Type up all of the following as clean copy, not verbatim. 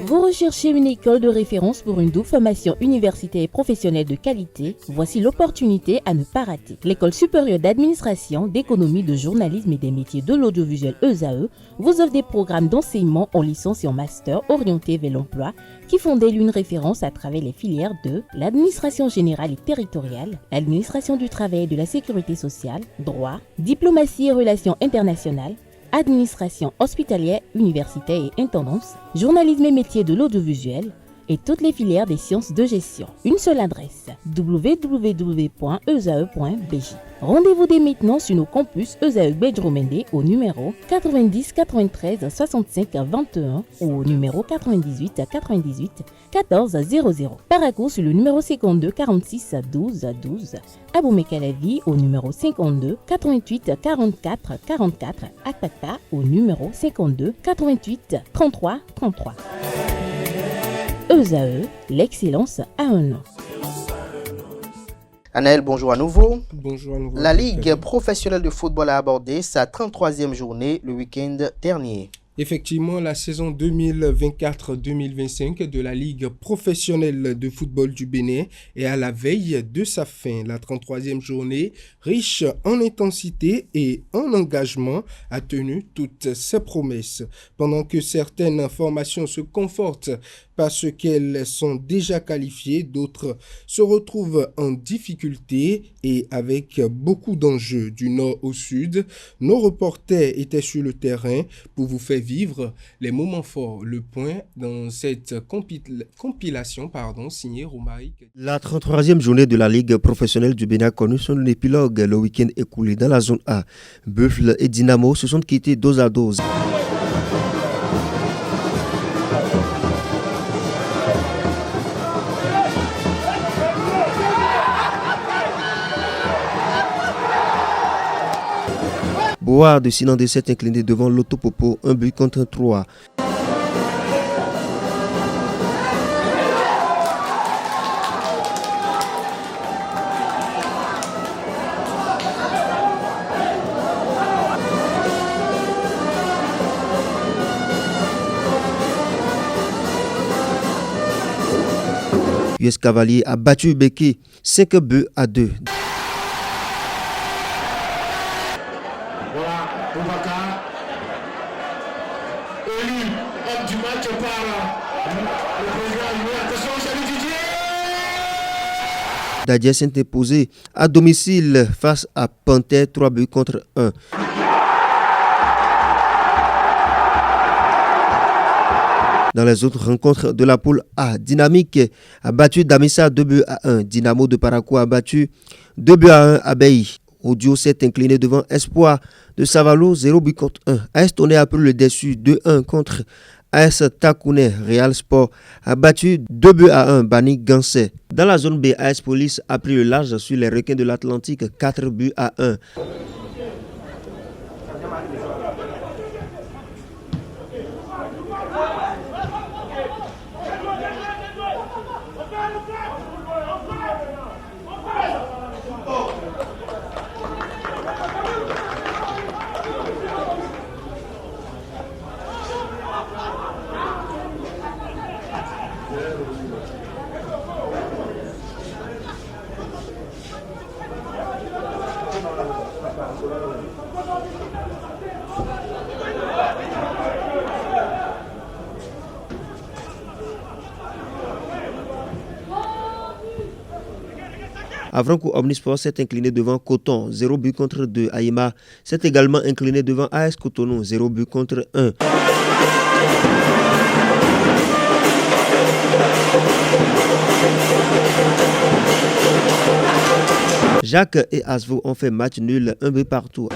Vous recherchez une école de référence pour une double formation universitaire et professionnelle de qualité? Voici l'opportunité à ne pas rater. L'École supérieure d'administration, d'économie, de journalisme et des métiers de l'audiovisuel ESAE vous offre des programmes d'enseignement en licence et en master orientés vers l'emploi qui font d'elle une référence à travers les filières de l'administration générale et territoriale, l'administration du travail et de la sécurité sociale, droit, diplomatie et relations internationales, administration hospitalière, universitaire et intendance, journalisme et métiers de l'audiovisuel et toutes les filières des sciences de gestion. Une seule adresse, www.esae.bj. Rendez-vous dès maintenant sur nos campus ESAE Bedjromende au numéro 90 93 65 21 ou au numéro 98 98 14 00. Paracourt sur le numéro 52 46 12 12. Aboumé-Calavi au numéro 52 88 44 44. Akpaka au numéro 52 88 33 33. ESAE, l'excellence a un nom. Anaël, bonjour à nouveau. Bonjour à nouveau. La Ligue professionnelle de football a abordé sa 33e journée le week-end dernier. Effectivement, la saison 2024-2025 de la Ligue professionnelle de football du Bénin est à la veille de sa fin. La 33e journée, riche en intensité et en engagement, a tenu toutes ses promesses. Pendant que certaines formations se confortent parce qu'elles sont déjà qualifiées, d'autres se retrouvent en difficulté et avec beaucoup d'enjeux du nord au sud. Nos reporters étaient sur le terrain pour vous faire vivre les moments forts. Le point dans cette compilation signée Romaric. La 33e journée de la Ligue professionnelle du Bénin a connu son épilogue le week-end écoulé dans la zone A. Buffle et Dynamo se sont quittés dos à dos. Bois de Sinan de 7 incliné devant l'Autopopo, 1 but contre 3. US Cavalier a battu Beki 5 buts à 2. Dadia s'est imposé à domicile face à Panthère 3 buts contre 1. Dans les autres rencontres de la poule A, Dynamique a battu Damissa 2 buts à 1. Dynamo de Parakou a battu 2 buts à 1 à Bailly. Audio s'est incliné devant Espoir de Savalo 0 but contre 1. AS Tonnerre a pris le dessus 2-1 contre AS Takouné. Real Sport a battu 2 buts à 1 Bani Gansé. Dans la zone B, AS Police a pris le large sur les Requins de l'Atlantique 4 buts à 1. Avranco Omnisport s'est incliné devant Coton, 0 but contre 2. Aïma s'est également incliné devant AS Cotonou, 0 but contre 1. Jacques et Asvo ont fait match nul, 1 but partout.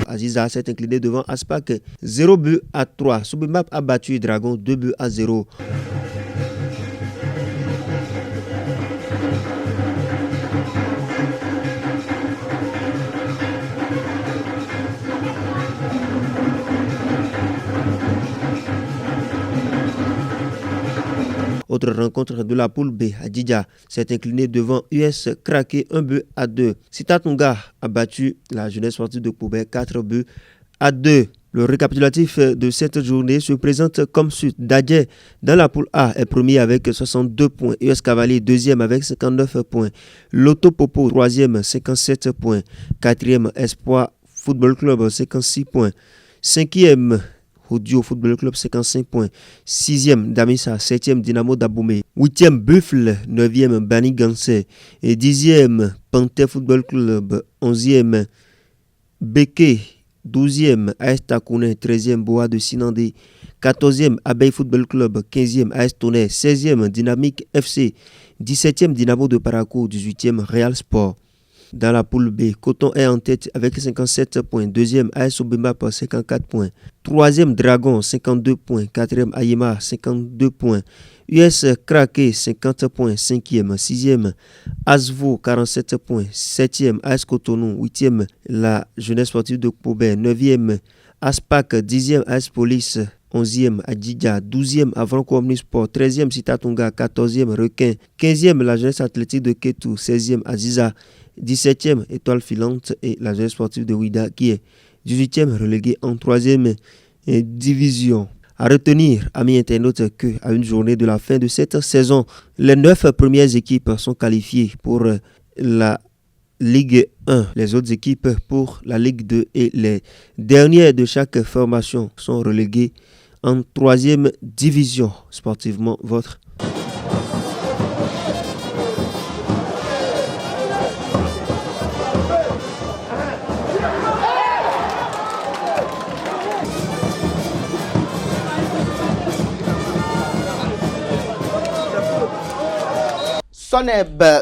Aziza s'est incliné devant Aspak 0 but à 3. Soubimap a battu Dragon 2 buts à 0. Autre rencontre de la poule B, Adidja s'est incliné devant US Craqué 1-2. Sitatunga a battu la jeunesse sportive de Koubé 4-2. Le récapitulatif de cette journée se présente comme suit. Dadje dans la poule A est premier avec 62 points. US Cavalier deuxième avec 59 points. Loto Popo troisième 57 points. Quatrième Espoir Football Club 56 points. Cinquième Audio Football Club 55 points. 6e Damissa, 7e Dynamo d'Aboumé. 8e Buffle, 9e Bani Gansé. Et 10e Panthère Football Club. 11e Beke. 12e AS Takouné. 13e Boa de Sinandé. 14e Abeille Football Club. 15e AS Tonnerre. 16e Dynamique FC. 17e Dynamo de Parakou. 18e Real Sport. Dans la poule B, Coton est en tête avec 57 points. Deuxième, AS Obemba 54 points. Troisième, Dragon 52 points. Quatrième, Ayema 52 points. US Craqué 50 points. Cinquième. Sixième, Asvo 47 points. Septième, AS Cotonou. Huitième, la jeunesse sportive de Koubé. Neuvième, Aspac. 10e, AS Police. 11e Adidja, 12e Avranco Omnisport, 13e Sitatunga, 14e Requin, 15e la jeunesse athlétique de Ketou, 16e Aziza, 17e Étoile Filante et la jeunesse sportive de Ouida qui est 18e reléguée en 3e division. À retenir, amis internautes, qu'à une journée de la fin de cette saison, les 9 premières équipes sont qualifiées pour la Ligue 1, les autres équipes pour la Ligue 2 et les dernières de chaque formation sont reléguées en 3e division. Sportivement, votre.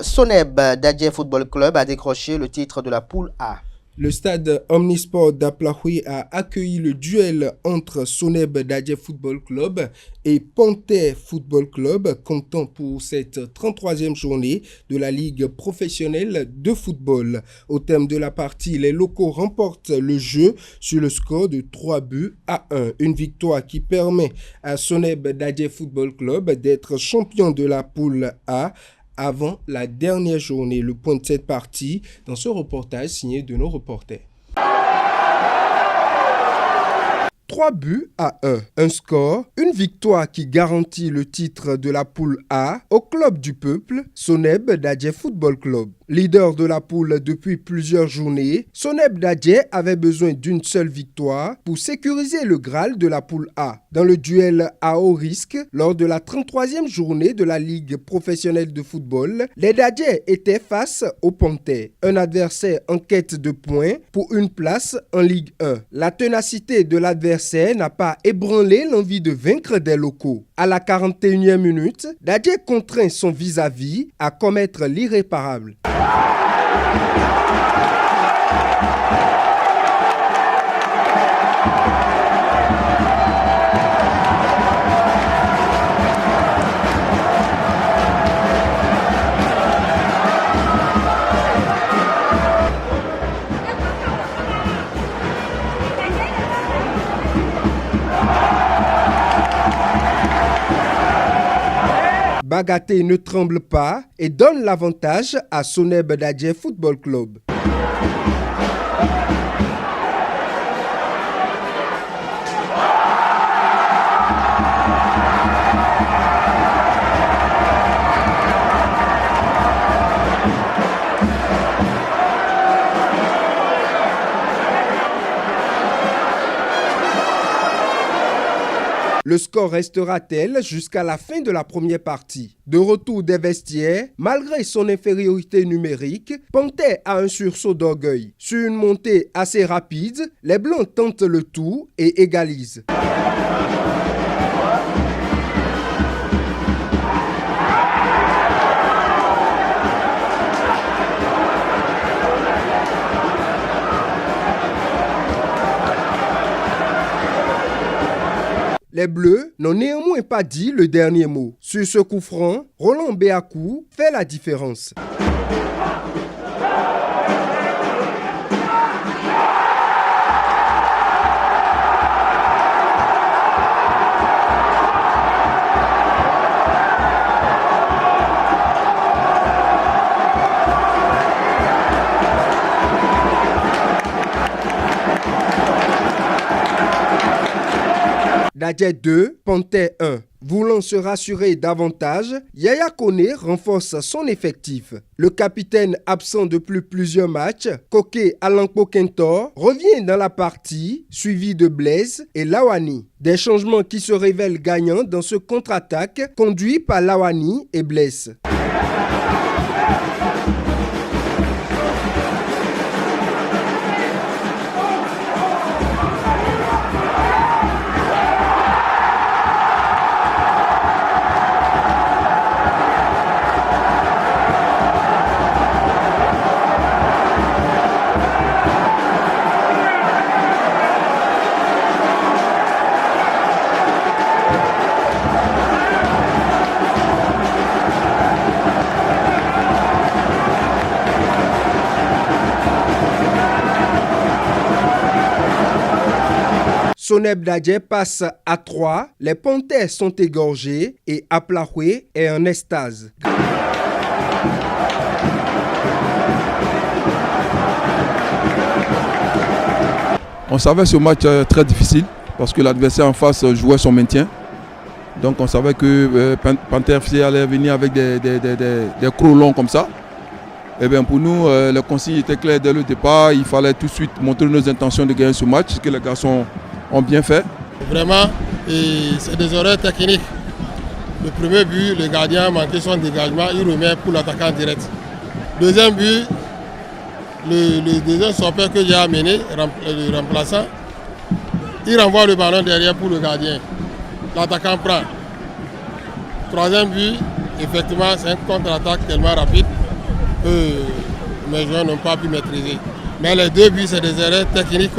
Soneb Dadje Football Club a décroché le titre de la poule A. Le stade Omnisport d'Aplahoui a accueilli le duel entre Soneb Dadje Football Club et Panthère Football Club, comptant pour cette 33e journée de la Ligue professionnelle de football. Au terme de la partie, les locaux remportent le jeu sur le score de 3-1. Une victoire qui permet à Soneb Dadje Football Club d'être champion de la poule A avant la dernière journée. Le point de cette partie dans ce reportage signé de nos reporters. 3-1. Un score, une victoire qui garantit le titre de la poule A au club du peuple, Soneb Dadje Football Club. Leader de la poule depuis plusieurs journées, Soneb Dadje avait besoin d'une seule victoire pour sécuriser le Graal de la poule A. Dans le duel à haut risque, lors de la 33e journée de la Ligue professionnelle de football, les Dadje étaient face aux Panthères, un adversaire en quête de points pour une place en Ligue 1. La ténacité de l'adversaire n'a pas ébranlé l'envie de vaincre des locaux. À la 41e minute, Dadje contraint son vis-à-vis à commettre l'irréparable. Bagaté ne tremble pas et donne l'avantage à Soneb Dadje Football Club. Le score restera tel jusqu'à la fin de la première partie. De retour des vestiaires, malgré son infériorité numérique, Panthère a un sursaut d'orgueil. Sur une montée assez rapide, les Blancs tentent le tout et égalisent. Les Bleus n'ont néanmoins pas dit le dernier mot. Sur ce coup franc, Roland Béakou fait la différence. Dadje 2, Panthère 1. Voulant se rassurer davantage, Yaya Kone renforce son effectif. Le capitaine absent depuis plusieurs matchs, Koke Alankpo Kentor, revient dans la partie, suivi de Blaise et Lawani. Des changements qui se révèlent gagnants dans ce contre-attaque conduit par Lawani et Blaise. Soneb Dadje passe à 3, les Panthères sont égorgés et Aplahoué est en extase. On savait ce match très difficile parce que l'adversaire en face jouait son maintien. Donc on savait que Panthère FC allait venir avec des crocs longs comme ça. Et bien pour nous, les consignes étaient claires dès le départ. Il fallait tout de suite montrer nos intentions de gagner ce match, ce que les garçons ont bien fait. Vraiment, c'est des erreurs techniques. Le premier but, le gardien a manqué son dégagement, il remet pour l'attaquant direct. Deuxième but, le deuxième stoppeur que j'ai amené, le remplaçant, il renvoie le ballon derrière pour le gardien. L'attaquant prend. Troisième but, effectivement, c'est un contre-attaque tellement rapide que mes joueurs n'ont pas pu maîtriser. Mais les deux buts, c'est des erreurs techniques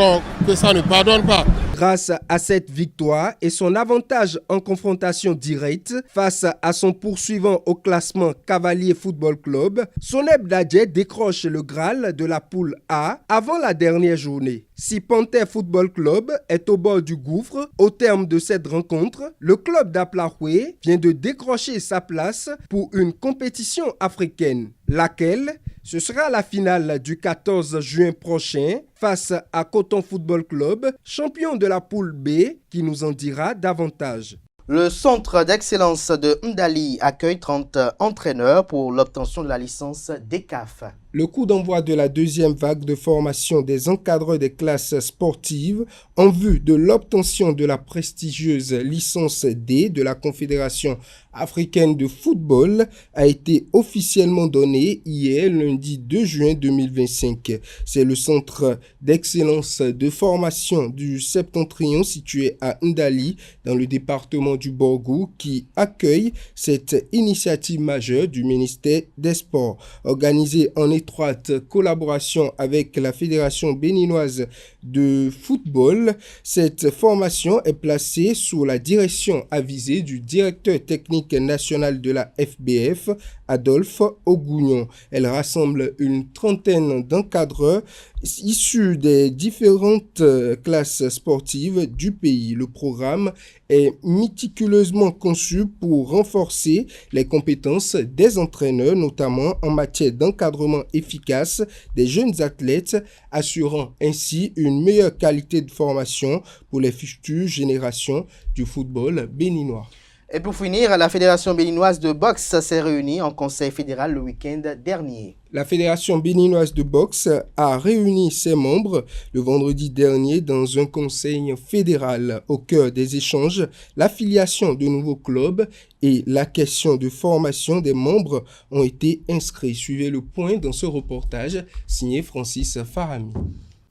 que ça ne pardonne pas. Grâce à cette victoire et son avantage en confrontation directe face à son poursuivant au classement Cavalier Football Club, Soneb Dadje décroche le Graal de la poule A avant la dernière journée. Si Panthère Football Club est au bord du gouffre, au terme de cette rencontre, le club d'Aplahoué vient de décrocher sa place pour une compétition africaine, laquelle ce sera la finale du 14 juin prochain face à Coton Football Club, champion de la poule B, qui nous en dira davantage. Le centre d'excellence de Ndali accueille 30 entraîneurs pour l'obtention de la licence DECAF. Le coup d'envoi de la deuxième vague de formation des encadreurs des classes sportives en vue de l'obtention de la prestigieuse licence D de la Confédération africaine de football a été officiellement donné hier, lundi 2 juin 2025. C'est le centre d'excellence de formation du Septentrion situé à Ndali, dans le département du Borgou, qui accueille cette initiative majeure du ministère des Sports. Organisée en étroite collaboration avec la Fédération béninoise de football, cette formation est placée sous la direction avisée du directeur technique national de la FBF, Adolphe Ogougnon. Elle rassemble une trentaine d'encadreurs issus des différentes classes sportives du pays. Le programme est méticuleusement conçu pour renforcer les compétences des entraîneurs, notamment en matière d'encadrement efficace des jeunes athlètes, assurant ainsi une meilleure qualité de formation pour les futures générations du football béninois. Et pour finir, la Fédération béninoise de boxe s'est réunie en conseil fédéral le week-end dernier. La Fédération béninoise de boxe a réuni ses membres le vendredi dernier dans un conseil fédéral. Au cœur des échanges, l'affiliation de nouveaux clubs et la question de formation des membres ont été inscrits. Suivez le point dans ce reportage signé Francis Farami.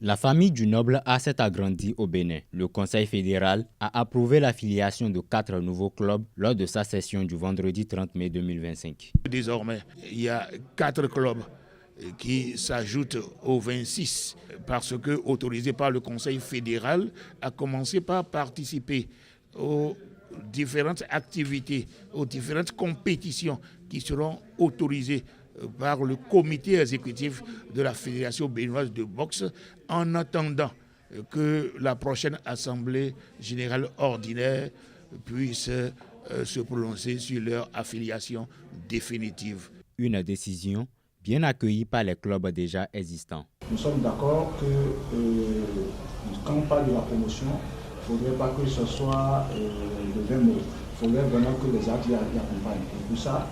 La famille du noble A s'est agrandie au Bénin. Le Conseil fédéral a approuvé l'affiliation de 4 nouveaux clubs lors de sa session du vendredi 30 mai 2025. Désormais, il y a 4 clubs qui s'ajoutent aux 26 parce que, autorisés par le Conseil fédéral, à commencer par participer aux différentes activités, aux différentes compétitions qui seront autorisées par le comité exécutif de la Fédération béninoise de boxe en attendant que la prochaine assemblée générale ordinaire puisse se prononcer sur leur affiliation définitive. Une décision bien accueillie par les clubs déjà existants. Nous sommes d'accord que quand on parle de la promotion, Il ne faudrait pas que ce soit de 20 mots. Il faudrait vraiment que les actes y accompagnent. Et pour ça,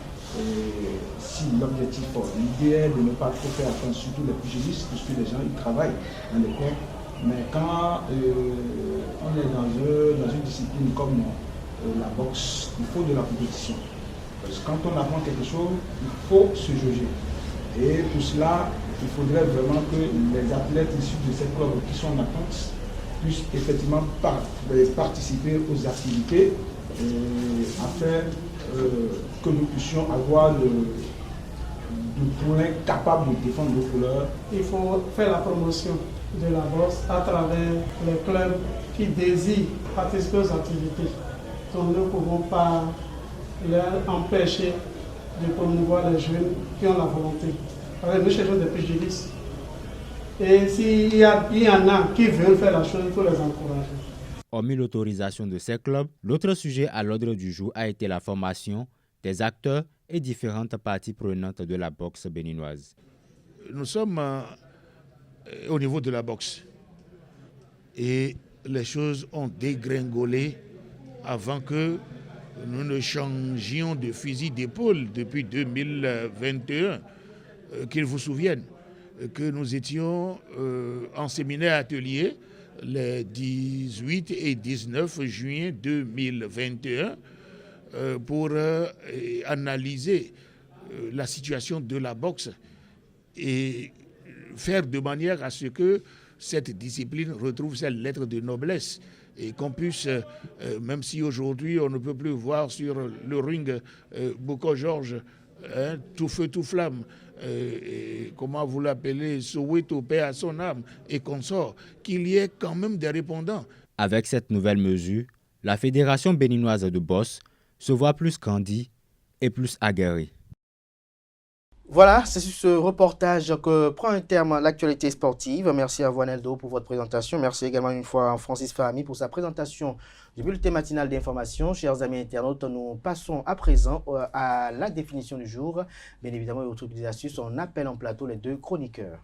si l'objectif, l'idée est de ne pas trop faire attention, surtout les pugilistes, puisque les gens ils travaillent dans les coins. Mais quand on est dans une discipline comme la boxe, il faut de la compétition. Parce que quand on apprend quelque chose, il faut se juger. Et pour cela, il faudrait vraiment que les athlètes issus de cette club qui sont en attente puissent effectivement participer aux activités afin que nous puissions avoir de poulains capables de défendre nos couleurs. Il faut faire la promotion de la boxe à travers les clubs qui désirent participer aux activités. Donc nous ne pouvons pas leur empêcher de promouvoir les jeunes qui ont la volonté. Parce que nous cherchons des pugilistes. Et s'il y en a qui veulent faire la chose, il faut les encourager. Hormis l'autorisation de ces clubs, l'autre sujet à l'ordre du jour a été la formation des acteurs et différentes parties prenantes de la boxe béninoise. Nous sommes au niveau de la boxe et les choses ont dégringolé avant que nous ne changions de fusil d'épaule depuis 2021. Qu'ils vous souviennent que nous étions en séminaire atelier les 18 et 19 juin 2021 pour analyser la situation de la boxe et faire de manière à ce que cette discipline retrouve sa lettre de noblesse et qu'on puisse, même si aujourd'hui on ne peut plus voir sur le ring Boko Georges, tout feu, tout flamme, comment vous l'appelez, Soweto, paix à son âme et consort, qu'il y ait quand même des répondants. Avec cette nouvelle mesure, la Fédération béninoise de boxe se voit plus grandie et plus aguerrie. Voilà, c'est sur ce reportage que prend un terme l'actualité sportive. Merci à vous, Aneldo, pour votre présentation. Merci également une fois à Francis Fahmi pour sa présentation du bulletin matinal d'information. Chers amis internautes, nous passons à présent à la définition du jour. Bien évidemment, votre utilisation, on appelle en plateau les deux chroniqueurs.